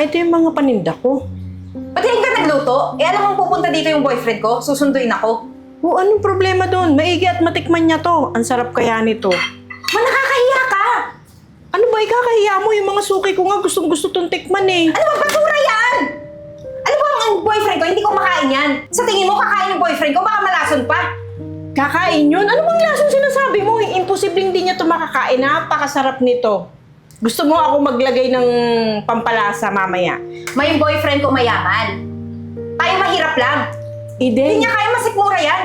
ito yung mga paninda ko. Pati ka nagluto? Eh alam mong pupunta dito yung boyfriend ko, susunduin ako. O, anong problema doon? Maigi at matikman niya to. Ang sarap kaya nito. Nakakahiya ka! Ano ba, ikakahiya mo? Yung mga suki ko nga gustong-gusto tong tikman eh. Ano ba, basura yan? Ano ba ang boyfriend ko? Hindi ko makain yan. Sa tingin mo, kakain yung boyfriend ko, baka malason pa. Kakain yun? Ano bang lasong sinasabi mo? Imposibleng hindi niya to makakain. Napakasarap nito. Gusto mo ako maglagay ng pampalasa mamaya? May boyfriend ko mayaman. Tayo mahirap lang. Hindi Eden, niya kaya masikmura yan.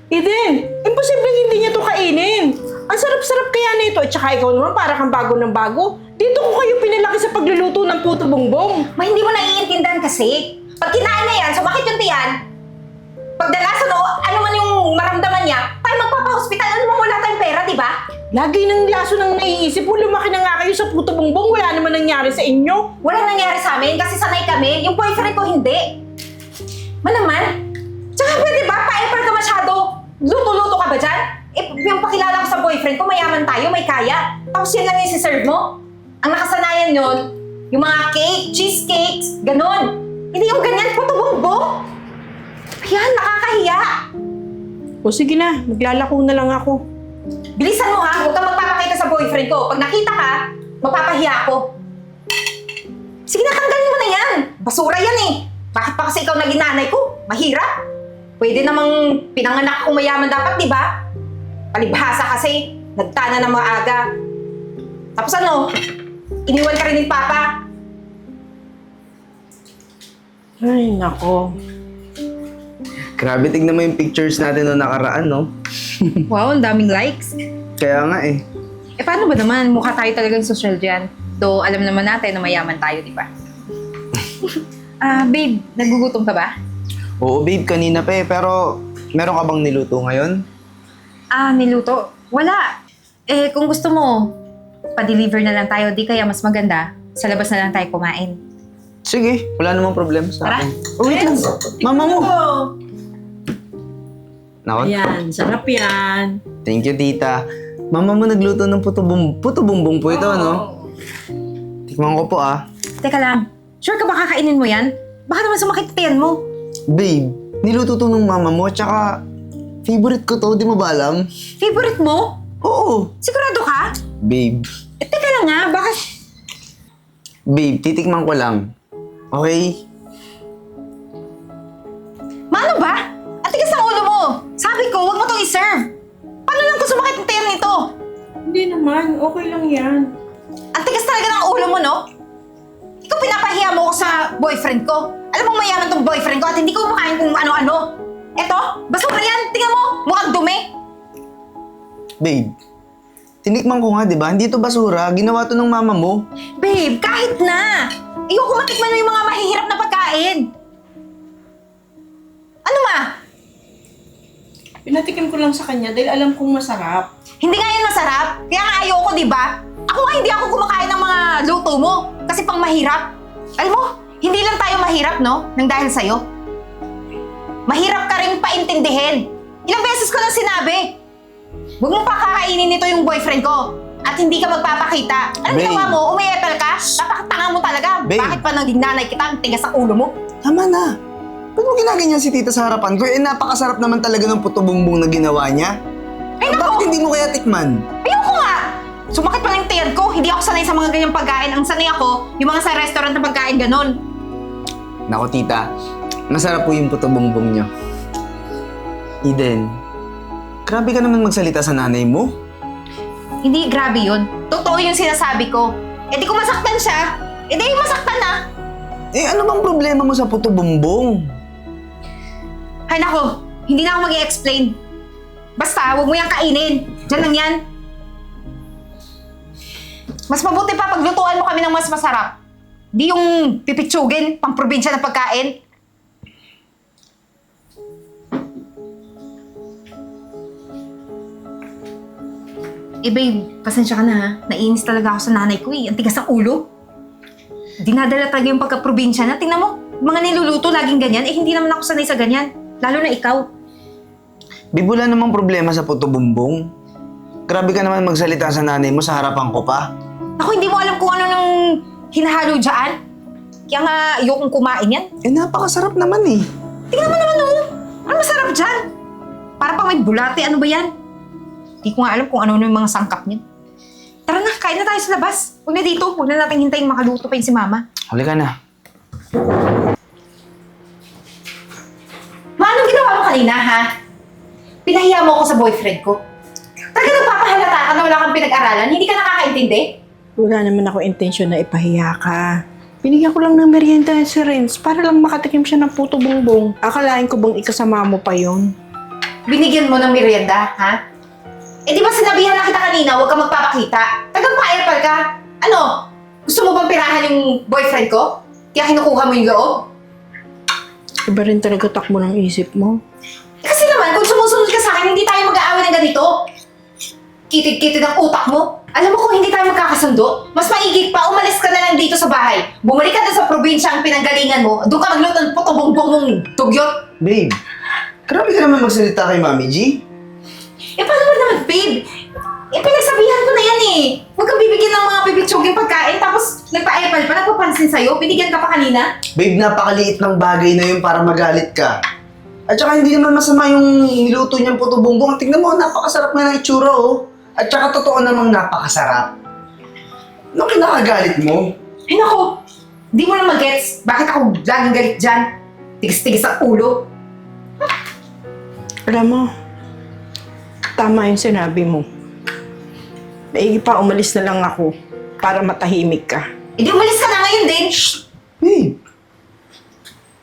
Eden, imposibleng hindi niya to kainin. Ang sarap-sarap kaya nito. At saka ikaw naman, para kang bago ng bago. Dito ko kayo pinalaki sa pagluluto ng puto bongbong. Hindi mo naiintindihan kasi. Pag kinain na yan, sumakit yung tiyan. Pag dalasan o ano man yung maramdaman niya, tayo magpapa-hospital. Ano mo, wala tayong pera, di ba? Lagi ng laso nang naiisip mo, lumaki na nga kayo sa puto bongbong. Wala naman nangyari sa inyo. Walang nangyari sa amin kasi sanay kami. Yung boyfriend ko hindi. Manaman? Tsaka pwede ba? Pa-effort ka masyado. Luto-luto ka ba dyan? Eh, yung pakilala ko sa boyfriend ko, mayaman tayo, may kaya. Tapos yan lang yung si-serve mo. Ang nakasanayan yun, yung mga cake, cheesecakes, ganun. Hindi yung ganyan, puto bongbong. Ayan, nakakahiya. O sige na, maglalako na lang ako. Bilisan mo ha, huwag kang magpapakita sa boyfriend ko. Pag nakita ka, mapapahiya ako. Sige na, tanggalin mo na yan. Basura yan eh. Bakit pa kasi ikaw naging nanay ko? Mahirap. Pwede namang pinanganak akong mayaman dapat, di ba? Palibhasa kasi, nagtana ng maaga. Tapos ano, iniwan ka rin ni Papa. Ay, nako. Grabe, tignan mo yung pictures natin noong nakaraan, no? Wow, ang daming likes. Kaya nga eh. Eh paano ba naman? Mukha tayo talagang social dyan. Though alam naman natin na mayaman tayo, di ba? Babe, nagugutom ka ba? Oo, babe, kanina pa eh. Pero meron ka bang niluto ngayon? Niluto? Wala. Eh, kung gusto mo, pa-deliver na lang tayo. Di kaya mas maganda, sa labas na lang tayo kumain. Sige, wala namang problema sa Tara. akin. Oh, wait lang. Mama mo! Nako, Ayan, sarap yan. thank you, tita. Mama mo nagluto ng puto bumbong po ito, no? Tikman ko po, ah. Teka lang, sure ka ba kakainin mo yan? Baka naman sumakit tiyan mo. Babe, niluto to ng mama mo, tsaka favorite ko to, di mo ba alam? Favorite mo? Oo. Sigurado ka? Babe, Eh, teka lang nga, bakit? babe, titikman ko lang. Okay? Mano ba? Ang tigas ng ulo mo. Sabi ko, huwag mo itong i-serve. Paano lang kung sumakit ang tiyan nito? Hindi naman, okay lang yan. Ang tigas talaga ng ulo mo, no? Ikaw pinapahiya mo ko sa boyfriend ko. Alam mo mayaman tong boyfriend ko at hindi ko makain kung ano-ano. Eto, basura yan. Tingnan mo, mukhang dumi. Babe, tinikman ko nga, di ba? Hindi to basura. Ginawa to ng mama mo. Babe, kahit na. Ayoko matikman mo yung mga mahihirap na pagkain. Ano ma? Pinatikim ko lang sa kanya dahil alam kong masarap. Hindi nga yan masarap. Kaya nga ayoko, di ba? Ako nga hindi ako kumakain ng mga luto mo. Kasi pang mahirap. Alam mo, hindi lang tayo mahirap, no? Nang dahil sa'yo. Mahirap ka rin paintindihin. Ilang beses ko lang sinabi. Huwag mo pa kakainin nito yung boyfriend ko. At hindi ka magpapakita. Anong Babe. ginawa mo? Umiepal ka? Napakatanga mo talaga. Babe. Bakit pa naging nanay kita? Ang tigas ang ulo mo. Tama na. Ba't mo ginaganyan si tita sa harapan ko? Eh, napakasarap naman talaga ng puto bumbong na ginawa niya. Ay, Bakit naku! hindi mo kaya tikman? Ayoko nga! Sumakit pa lang yung tiyan ko. Hindi ako sanay sa mga ganyang pagkain. Ang sanay ako, yung mga sa restaurant na pagkain, ganun. Nako, tita. Masarap po yung puto bumbong niyo. Eden, grabe ka naman magsalita sa nanay mo. Hindi, grabe yun. Totoo yung sinasabi ko. Eh di kung masaktan siya, eh di masaktan na. Eh, ano bang problema mo sa puto bumbong? Ay nako, hindi na ako mag-i-explain. Basta, huwag mo yung kainin. Diyan lang yan. Mas mabuti pa paglutuan mo kami ng mas masarap. Di yung pipitsugin, pang probinsya na pagkain. Eh babe, pasensya ka na ha. Naiinis talaga ako sa nanay ko eh. Ang tigas ng ulo. Dinadala talaga yung pagka-probinsya na. Tingnan mo, mga niluluto laging ganyan. Eh hindi naman ako sanay sa ganyan. Lalo na ikaw. Babe, wala namang problema sa puto bumbong. Grabe ka naman magsalita sa nanay mo sa harapan ko pa. Ako hindi mo alam kung ano nang hinahalo dyan. Kaya nga, ayokong kumain yan. Eh, napakasarap naman eh. Tingnan mo naman, oh. Ano masarap dyan? Para pang may bulate, ano ba yan? Di ko nga alam kung ano yung mga sangkap niyan. Tara na, kain na tayo sa labas. Huwag na dito, huwag na natin hintayin makaluto pa yun si Mama. Huli ka na. Ma, anong ginawa mo kanina, ha? Pinahiya mo ako sa boyfriend ko. Talaga nagpapahalata ka na wala kang pinag-aralan? Hindi ka nakakaintindi? Wala naman ako intensyon na ipahiya ka. Binigyan ko lang ng merienda si Renz para lang makatikim siya ng puto bongbong. Akalain ko bang ikasama mo pa yun? Binigyan mo ng merienda, ha? Eh di ba sinabihan na kita kanina, huwag ka magpapakita? Tagang pa-airpal ka. Ano? Gusto mo bang pirahan yung boyfriend ko? Kaya kinukuha mo yung loob? Iba rin talaga takbo ng isip mo. Kasi naman, kung sumusunod ka sa akin, hindi tayo mag-aaway ng ganito. Kitid-kitid ang utak mo. Alam mo kung hindi tayo magkakasundo, mas maigit pa, umalis ka na lang dito sa bahay. Bumalik ka doon sa probinsya ang pinanggalingan mo. Doon ka magluto ng puto bongbong mong dugyot. Babe, grabe ka naman magsalita kay Mami G. Eh, paano ba naman, babe? Eh, pinagsabihan ko na yan eh. Huwag kang bibigyan ng mga pipitsuging pagkain, tapos nagpa-epal pa, nagpapansin sa'yo. Binigyan ka pa kanina. Babe, napakaliit ng bagay na yun para magalit ka. At saka hindi naman masama yung niluto niyang puto bongbong. Tingnan mo, napakasarap nga ng itsura oh. At saka totoo namang napakasarap. Anong kinakagalit mo? Ay naku, di mo na mag-gets. Bakit ako laging galit dyan? Tigis-tigis ang ulo. Alam mo, tama yung sinabi mo. Maigi pa, umalis na lang ako para matahimik ka. Eh di umalis ka na ngayon din. Babe,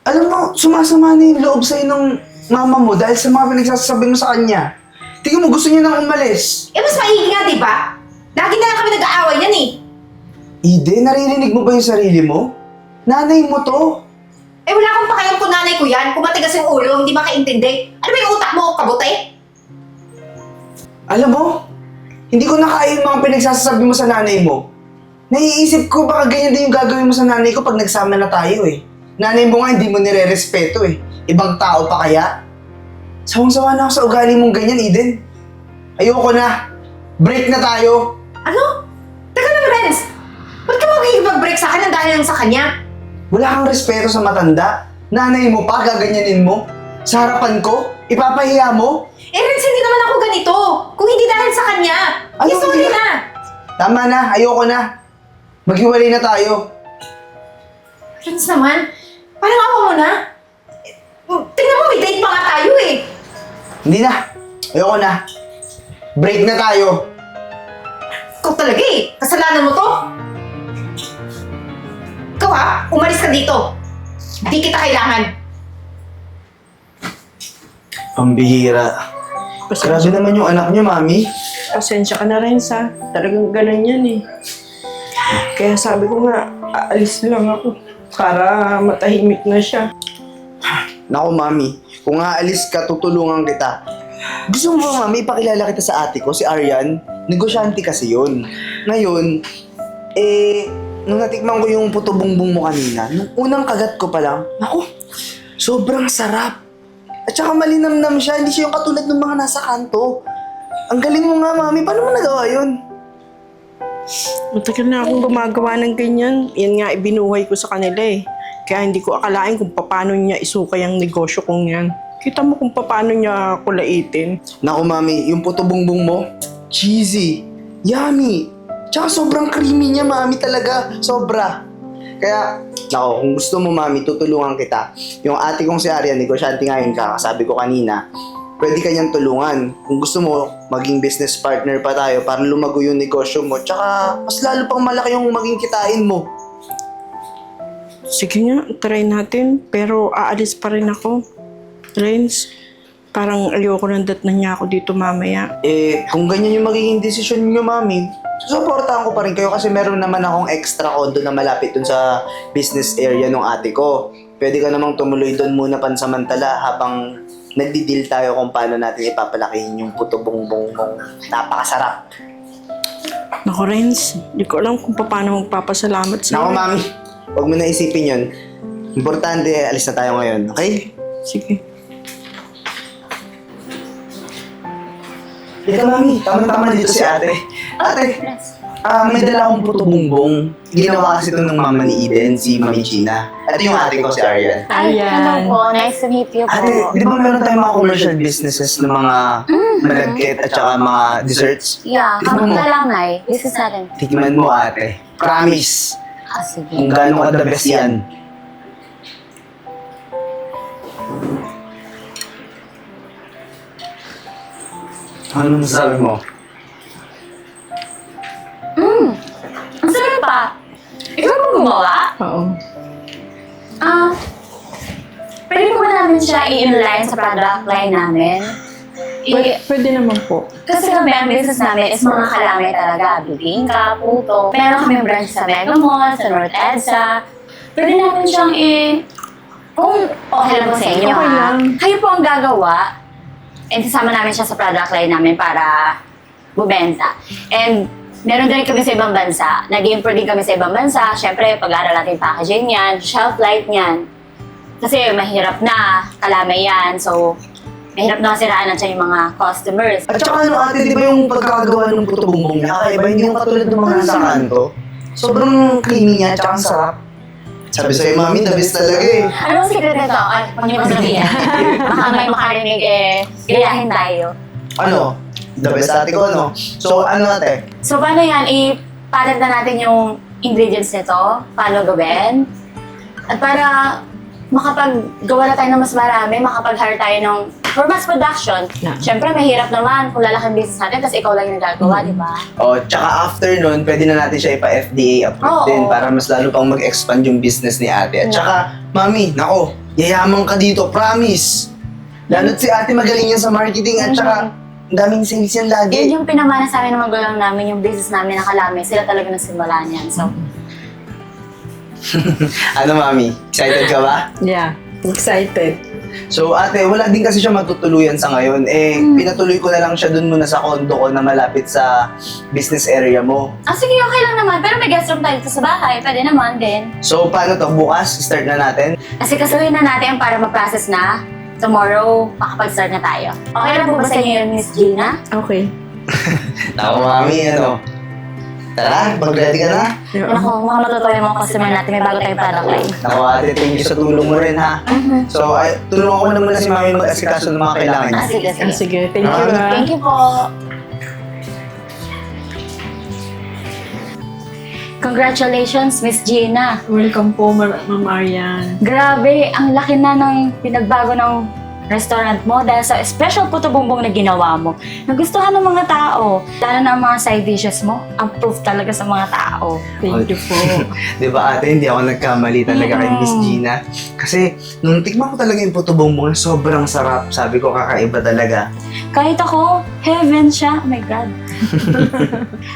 alam mo, sumasama na yung loob sa'yo ng mama mo dahil sa mga pinagsasabi mo sa kanya. Tingnan mo, gusto niya nang umalis. Eh mas maigi nga, di ba? Lagi na lang kami nag-aaway niyan eh. Ide, naririnig mo ba yung sarili mo? Nanay mo to. Eh wala akong pakialam kung nanay ko yan. Kung matigas yung ulo, hindi makaintindi. Ano ba yung utak mo, kabote? Alam mo, hindi ko na kaya yung mga pinagsasabi mo sa nanay mo. Naiisip ko baka ganyan din yung gagawin mo sa nanay ko pag nagsama na tayo eh. Nanay mo nga hindi mo nire-respeto eh. Ibang tao pa kaya? Sawang-sawa na ako sa ugali mong ganyan, Eden. Ayoko na. Break na tayo. Ano? Teka lang, Renz. Ba't ka magiging-break sa akin ang dahil lang sa kanya? Wala kang respeto sa matanda. Nanay mo pa, gaganyanin mo. Sa harapan ko, ipapahiya mo. Eh, Renz, hindi naman ako ganito. Kung hindi dahil sa kanya. Ano Eh, sorry hindi? na. Tama na, ayoko na. Maghiwalay na tayo. Renz naman, parang awa mo na. Tingnan mo, may date pa nga tayo eh. Hindi na. Ayoko na. Break na tayo. Ikaw talaga eh. Kasalanan mo to. Ikaw ha, umalis ka dito. Hindi kita kailangan. Pambihira. Grabe naman yung anak niyo, Mami. Pasensya ka na rin sa talagang ganun yan eh. Kaya sabi ko nga, aalis na lang ako para matahimik na siya. Naku, Mami. Kung aalis ka, tutulungan kita. Gusto mo ba, Mami, ipakilala kita sa ate ko, si Aryan? Negosyante kasi yun. Ngayon, nung natikman ko yung puto bongbong mo kanina, nung unang kagat ko pa lang, naku, sobrang sarap. At saka malinamnam siya, hindi siya yung katulad ng mga nasa kanto. Ang galing mo nga, Mami. Paano mo nagawa yun? Matagal na akong gumagawa ng ganyan. Yan nga, ibinuhay ko sa kanila eh. Kaya hindi ko akalain kung paano niya isukay ang negosyo kong yan. Kita mo kung paano niya kulaitin. Naku, Mami, yung puto bongbong mo, cheesy, yummy. Tsaka sobrang creamy niya, Mami, talaga. Sobra. Kaya, naku, kung gusto mo, Mami, tutulungan kita. Yung ate kong si Aryan, negosyante ngayon ka, sabi ko kanina, pwede ka niyang tulungan. Kung gusto mo, maging business partner pa tayo para lumago yung negosyo mo. Tsaka, mas lalo pang malaki yung maging kitain mo. Sige nga, try natin. Pero aalis pa rin ako. Renz, parang ayoko nang datnan niya ako dito mamaya. Kung ganyan yung magiging desisyon niyo, Mami, susuportahan ko pa rin kayo kasi meron naman akong extra condo na malapit dun sa business area ng ate ko. Pwede ka namang tumuloy doon muna pansamantala habang nagdi-deal tayo kung paano natin ipapalakihin yung puto bongbong mong napakasarap. Naku, Renz, di ko alam kung paano magpapasalamat sa Naku, Mami, huwag mo na isipin yun. Importante, alis na tayo ngayon, okay? Sige. Dito, Mami. Tama-tama dito si ate. Ate, May dala akong puto bumbong. Ginawa kasi ito ng mama ni Eden, si Mami Gina. Ito yung ate ko, si Aryan. Ay, Ayan. hello po. Nice to meet you po. Ate, di ba meron tayong mga commercial businesses ng mga malagkit at saka mga desserts? Yeah, Tikman kapag mo. na lang, Nay. This is natin. Tikman mo, ate. Promise. Sige. Kung gaano ka the best yan. Ano masasabi mo? Ang sarap pa. Ikaw ba gumawa? Oo. Pwede po ba namin siya i-inline sa product line namin? Pwede naman po. Kasi kami, ang business namin is mga kalamay talaga. Bibingka, puto. Meron kami branch sa Mega Mall, sa North EDSA. Pwede namin siyang kung okay lang po sa inyo, Okay ha? lang. Kayo po ang gagawa. And sasama namin siya sa product line namin para bumenta. And meron din kami sa ibang bansa. Nag-import din kami sa ibang bansa. Siyempre, pag-aaral natin yung packaging yan, shelf life niyan. Kasi mahirap na, kalamay yan. So, mahirap na kasiraan na siya yung mga customers. At saka ano ate, di ba yung pagkakagawa ng puto bumbong niya? Kakaiba, hindi yung katulad ng mga nasa kanto. Sobrang creamy niya, tsaka ang sarap. Sabi sa'yo, mami, the best talaga eh. Anong secret nito? Ay, huwag niyo pa sabihin. Baka may makarinig gayahin tayo. Ano? The best ate ko, ano? So, ano ate? So, paano yan? Ipalat na natin yung ingredients nito. Paano gawin? At para makapaggawa na tayo ng mas marami, makapag-hire tayo ng for mass production. Yeah. Siyempre, mahirap naman kung lalaking business natin, tapos ikaw lang yung nagagawa, di ba? O, tsaka after nun, pwede na natin siya ipa-FDA approved Oo. din para mas lalo pang mag-expand yung business ni ate. At tsaka, mami, nako, yayaman ka dito, promise. Lalo't si ate magaling yan sa marketing at tsaka, ang daming sales yan lagi. Yun yung pinamana sa amin ng magulang namin, yung business namin na kalami. Sila talaga nagsimula niyan. So, Ano mami, excited ka ba? Yeah. Excited. So ate, wala din kasi siya matutuluyan sa ngayon. Pinatuloy ko na lang siya dun muna sa condo ko na malapit sa business area mo. sige, okay lang naman. Pero may guest room tayo dito sa bahay. Pwede naman din. So paano to? Bukas, start na natin? Kasi kasuhin na natin para ma-process na. Tomorrow, makapag-start na tayo. Okay lang po ba sa inyo yun, Miss Gina? Okay. Ako mami, ano? Tara, mag-ready ka na? Ako, mukhang matutuwa yung mga customer natin. May bago tayong product line. Ako ate, thank you sa tulong mo rin ha. So, tulungan ko na muna si mami mag-asikaso ng mga kailangan niya. Sige, sige. Sige, thank you ah. Thank you po. Congratulations, Miss Gina. Welcome po, Ma'am Arian. Grabe, ang laki na ng pinagbago ng restaurant mo dahil sa special puto bumbong na ginawa mo. Nagustuhan ng mga tao, lalo na ang mga side dishes mo. Approve talaga sa mga tao. Thank you po. Di ba ate, hindi ako nagkamali talaga kay Miss Gina. Kasi nung tikman ko talaga yung puto bumbong, sobrang sarap. Sabi ko, kakaiba talaga. Kahit ako, heaven siya. Oh my God.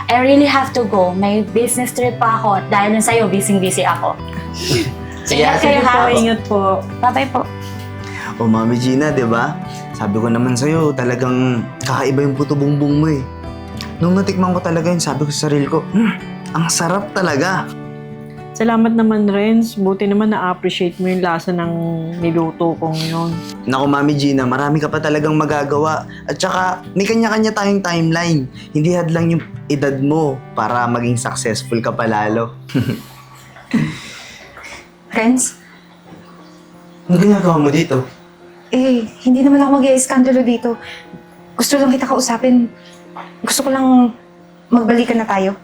I really have to go. May business trip pa ako. At dahil nun sa'yo, busy-busy ako. Ingat kayo, Sige po, ha? ingat po. Bye-bye po. O Mami Gina, di ba? Sabi ko naman sa'yo, talagang kakaiba yung puto bumbong mo eh. Nung natikman ko talaga yun, sabi ko sa sarili ko, ang sarap talaga. Salamat naman, Renz. Buti naman na-appreciate mo yung lasa ng niluto kong yun. Naku Mami Gina, marami ka pa talagang magagawa. At saka, may kanya-kanya tayong timeline. Hindi hadlang yung edad mo para maging successful ka palalo. Friends, Ano ginagawa mo dito? hindi naman ako mag-i-skandalo dito. Gusto lang kita kausapin. Gusto ko lang magbalikan na tayo.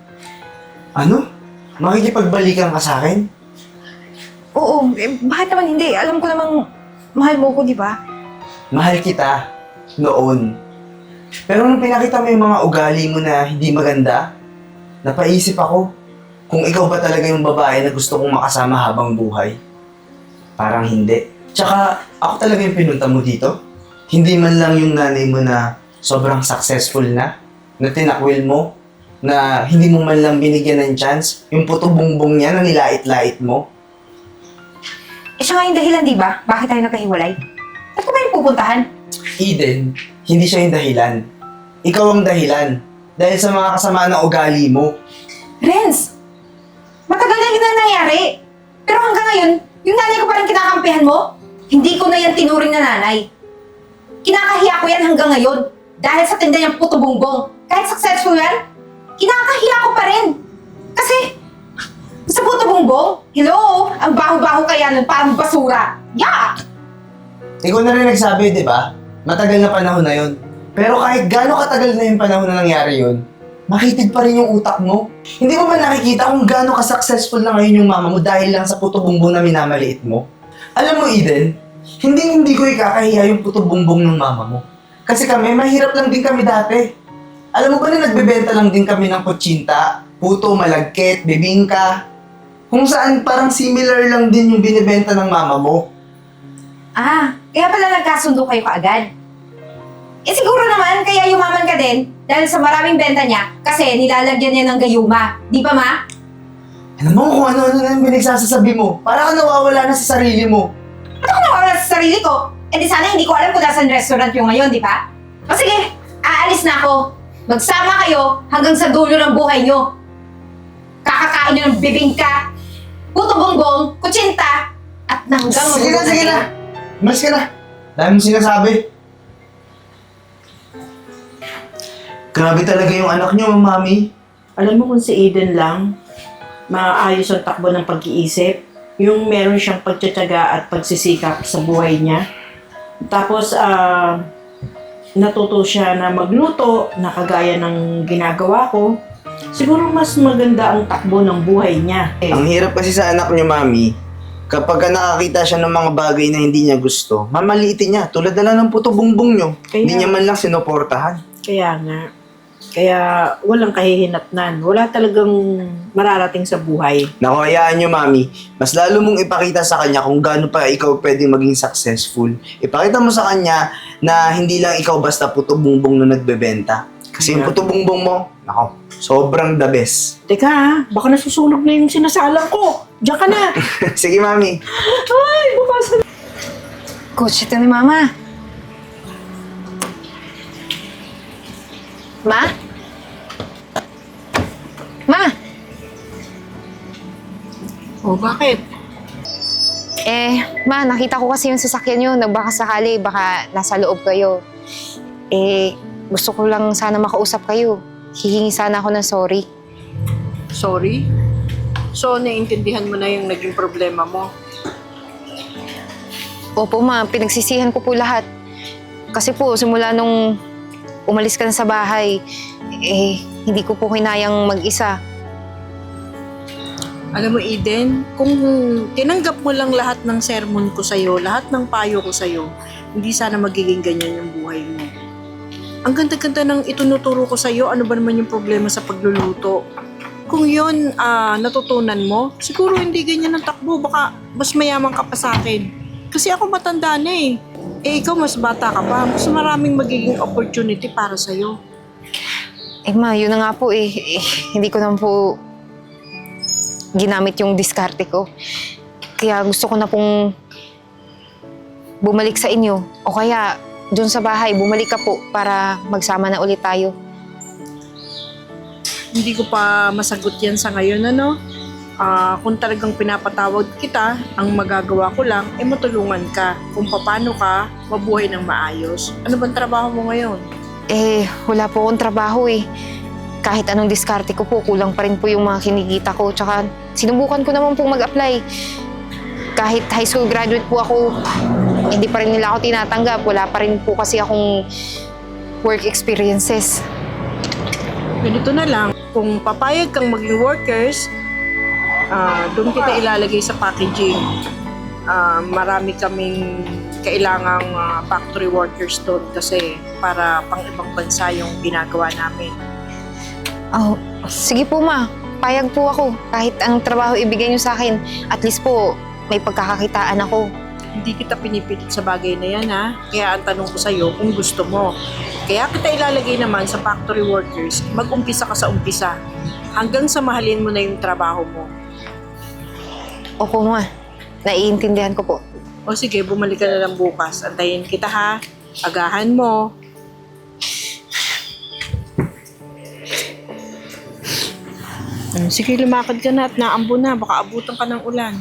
Ano? Makikipagbalikan ka sa akin? Oo, bakit naman hindi? Alam ko namang mahal mo ko, di ba? Mahal kita. Noon. Pero nung pinakita mo yung mga ugali mo na hindi maganda, napaisip ako kung ikaw ba talaga yung babae na gusto kong makasama habang buhay. Parang hindi. Tsaka, ako talaga yung pinunta mo dito. Hindi man lang yung nanay mo na sobrang successful na tinakwil mo, na hindi mo man lang binigyan ng chance, yung puto bumbong niya na nilait-lait mo. Siya nga yung dahilan, di ba? Bakit tayo nagkahiwalay? Ba't ko ba yung pupuntahan? Eden, hindi siya yung dahilan. Ikaw ang dahilan. Dahil sa mga kasama ng ugali mo. Renz! Matagal na yung nangyayari. Pero hanggang ngayon, yung nanay ko pa rin kinakampihan mo? Hindi ko na yan tinuring na nanay. Kinakahiya ko yan hanggang ngayon. Dahil sa tinda niyang puto bumbong. Kahit successful yan, kinakahiya ko pa rin. Kasi, sa buto bongbong, hello, ang baho-baho kaya nun, parang basura. Yak! Ikaw na rin nagsabi, di ba? Matagal na panahon na yun. Pero kahit gaano katagal na yung panahon na nangyari yun, makitid pa rin yung utak mo. Hindi mo ba nakikita kung gaano ka-successful na ngayon yung mama mo dahil lang sa puto bumbong na minamaliit mo? Alam mo, Eden, hindi ko ikakahiya yung puto bumbong ng mama mo. Kasi kami, mahirap lang din kami dati. Alam mo ba na nagbebenta lang din kami ng kutsinta, puto, malagkit, bibingka, kung saan parang similar lang din yung binibenta ng mama mo. Ah, kaya pala nagkasundo kayo kaagad. Eh siguro naman, kaya yumaman ka din dahil sa maraming benta niya kasi nilalagyan niya ng gayuma. Di ba, ma? Alam mo kung ano-ano na yung pinagsasasabi mo. Para ka nawawala na sa sarili mo. Ano ko nawawala sa sarili ko? Eh di sana hindi ko alam kung nasan restaurant yung ngayon, di ba? O sige, aalis na ako. Magsama kayo hanggang sa dulo ng buhay nyo. Kakakain nyo ng bibingka, puto bongbong, kutsinta, at hanggang Sige na, sige na. Mas ka na. Dahil mo sinasabi. Grabe talaga yung anak niyo, mami. Alam mo kung si Eden lang, maayos ang takbo ng pag-iisip. Yung meron siyang pagtsatsaga at pagsisikap sa buhay niya. Tapos, natuto siya na magluto na kagaya ng ginagawa ko. Siguro mas maganda ang takbo ng buhay niya. Ang hirap kasi sa anak niyo, mami. Kapag ka nakakita siya ng mga bagay na hindi niya gusto, mamaliitin niya. Tulad na lang ng puto bumbong niyo. Kaya- Hindi niya man lang sinuportahan. Kaya nga. Kaya walang kahihinatnan. Wala talagang mararating sa buhay. Naku, hayaan niyo, mami. Mas lalo mong ipakita sa kanya kung gaano pa ikaw pwedeng maging successful. Ipakita mo sa kanya na hindi lang ikaw basta puto bumbong na nagbebenta. Kasi yung Yeah. puto bumbong mo, naku, sobrang the best. Teka ha, baka nasusunog na yung sinasalang ko. Diyan ka na. Sige, mami. Ay, bukasan. Coach, ito ni Mama. Ma? Ma? Oh, bakit? Ma, nakita ko kasi yung sasakyan nyo. Baka sakali, baka nasa loob kayo. Gusto ko lang sana makausap kayo. Hihingi sana ako ng sorry. Sorry? So, naiintindihan mo na yung naging problema mo. Opo, Ma. Pinagsisihan ko po lahat. Kasi po, simula nung umalis ka na sa bahay, hindi ko po hinayang mag-isa. Alam mo, Eden, kung tinanggap mo lang lahat ng sermon ko sa'yo, lahat ng payo ko sa'yo, hindi sana magiging ganyan yung buhay mo. Ang ganda-ganda ng itunuturo ko sa'yo, ano ba naman yung problema sa pagluluto? Kung yun natutunan mo, siguro hindi ganyan ang takbo, baka mas mayaman ka pa sa akin. Kasi ako matanda na eh. Ikaw mas bata ka pa, mas maraming magiging opportunity para sa'yo. Ma, yun na nga po hindi ko naman po ginamit yung diskarte ko. Kaya gusto ko na pong bumalik sa inyo. O kaya, doon sa bahay, bumalik ka po para magsama na ulit tayo. Hindi ko pa masagot yan sa ngayon, ano? Kung talagang pinapatawag kita, ang magagawa ko lang, matulungan ka kung paano ka mabuhay ng maayos. Ano bang trabaho mo ngayon? Wala po akong trabaho Kahit anong diskarte ko po, kulang pa rin po yung mga kinikita ko. Tsaka, sinubukan ko naman pong mag-apply. Kahit high school graduate po ako, hindi pa rin nila ako tinatanggap. Wala pa rin po kasi akong work experiences. Ganito na lang, kung papayag kang maging workers, doon kita ilalagay sa packaging. Marami kaming kailangang factory workers doon kasi para pang ibang bansa yung ginagawa namin. Oh, sige po ma. Payag po ako. Kahit anong trabaho ibigay niyo sa akin, at least po may pagkakakitaan ako. Hindi kita pinipilit sa bagay na yan, ha? Kaya ang tanong ko sa'yo kung gusto mo. Kaya kita ilalagay naman sa factory workers, mag-umpisa ka sa umpisa. Hanggang sa mahalin mo na yung trabaho mo. Opo ma. Naiintindihan ko po. O sige, bumalik ka na lang bukas. Antayin kita, ha? Agahan mo. Sige, lumakad ka na at naambo na. Baka abutan ka ng ulan.